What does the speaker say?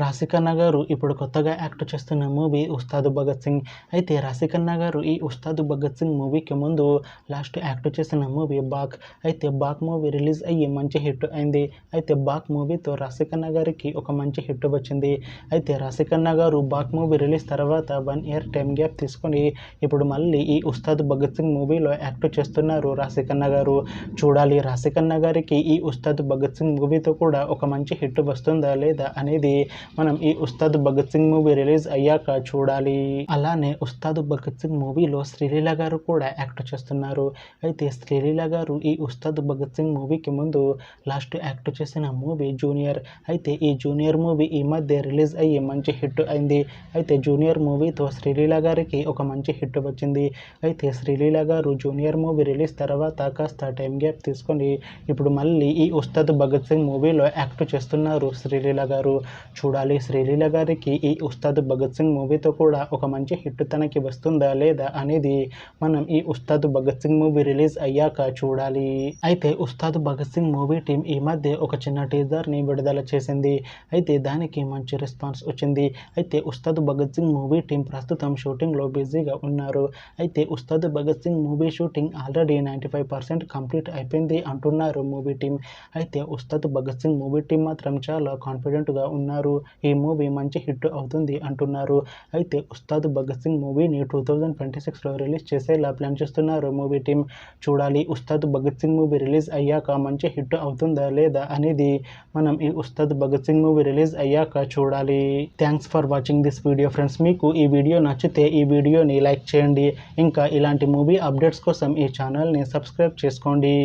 రాశిఖన్నా గారు ఇప్పుడు కొత్తగా యాక్ట్ చేస్తున్న మూవీ 'ఉస్తాద్ భగత్ సింగ్'. అయితే రాశిఖన్నా గారు ఈ 'ఉస్తాద్ భగత్ సింగ్' మూవీకి ముందు లాస్ట్ యాక్ట్ చేసిన మూవీ 'బాక్'. అయితే 'బాక్' మూవీ రిలీజ్ అయ్యి మంచి హిట్ అయింది. అయితే 'బాక్' మూవీతో రాశిఖన్నా గారికి ఒక మంచి హిట్ వచ్చింది. అయితే రాశిఖన్నా గారు 'బాక్' మూవీ రిలీజ్ తర్వాత 1 ఇయర్ టైం గ్యాప్ తీసుకొని ఇప్పుడు మళ్ళీ ఈ 'ఉస్తాద్ భగత్ సింగ్' మూవీలో యాక్ట్ చేస్తున్నారు రాశిఖన్నా గారు. చూడాలి రాశిఖన్నా గారికి ఈ 'ఉస్తాద్ భగత్ సింగ్' మూవీతో కూడా ఒక మంచి హిట్ వస్తుందా లేదా అనేది మనం ఈ 'ఉస్తాద్ భగత్ సింగ్' మూవీ రిలీజ్ అయ్యాక చూడాలి. అలానే 'ఉస్తాద్ భగత్ సింగ్' మూవీలో శ్రీలీల గారు కూడా యాక్ట్ చేస్తున్నారు. అయితే శ్రీలీల గారు ఈ 'ఉస్తాద్ భగత్ సింగ్' మూవీకి ముందు లాస్ట్ యాక్ట్ చేసిన మూవీ 'జూనియర్'. అయితే ఈ 'జూనియర్' మూవీ ఈ మధ్య రిలీజ్ అయ్యి మంచి హిట్ అయింది. అయితే 'జూనియర్' మూవీతో శ్రీలీల గారికి ఒక మంచి హిట్ వచ్చింది. అయితే శ్రీలీల గారు 'జూనియర్' మూవీ రిలీజ్ తర్వాత కాస్త టైం గ్యాప్ తీసుకొని ఇప్పుడు మళ్ళీ ఈ 'ఉస్తాద్ భగత్ సింగ్' మూవీలో యాక్ట్ చేస్తున్నారు శ్రీలీల గారు. చూడాలి శ్రీలీల గారికి ఈ 'ఉస్తాద్ భగత్ సింగ్' మూవీతో కూడా ఒక మంచి హిట్ తనకి వస్తుందా లేదా అనేది మనం ఈ 'ఉస్తాద్ భగత్ సింగ్' మూవీ రిలీజ్ అయ్యాక చూడాలి. అయితే 'ఉస్తాద్ భగత్ సింగ్' మూవీ టీం ఈ మధ్య ఒక చిన్న టీజర్ని విడుదల చేసింది. అయితే దానికి మంచి రెస్పాన్స్ వచ్చింది. అయితే 'ఉస్తాద్ భగత్ సింగ్' మూవీ టీం ప్రస్తుతం షూటింగ్లో బిజీగా ఉన్నారు. అయితే 'Ustaad Bhagat Singh' movie shooting already 95% complete అయిపోయింది అంటున్నారు మూవీ టీం. అయితే 'ఉస్తాద్ భగత్ సింగ్' మూవీ టీం మాత్రం చాలా కాన్ఫిడెంట్గా ఉన్నారు. ఈ మూవీ మంచి హిట్ అవుతుంది అంటున్నారు. అయితే 'ఉస్తాద్ భగత్ సింగ్' మూవీని 2026లో రిలీజ్ చేసేలా ప్లాన్ చేస్తున్నారు మూవీ టీం. చూడాలి 'ఉస్తాద్ భగత్ సింగ్' మూవీ రిలీజ్ అయ్యాక మంచి హిట్ అవుతుందా లేదా అనేది మనం ఈ 'ఉస్తాద్ భగత్ సింగ్' మూవీ రిలీజ్ అయ్యాక చూడాలి. Thanks for watching this video friends. మీకు ఈ వీడియో నచ్చితే ఈ వీడియోని లైక్ చేయండి. ఇంకా ఇలాంటి మూవీ అప్డేట్స్ కోసం ఈ ఛానల్ని సబ్స్క్రైబ్ చేసుకోండి.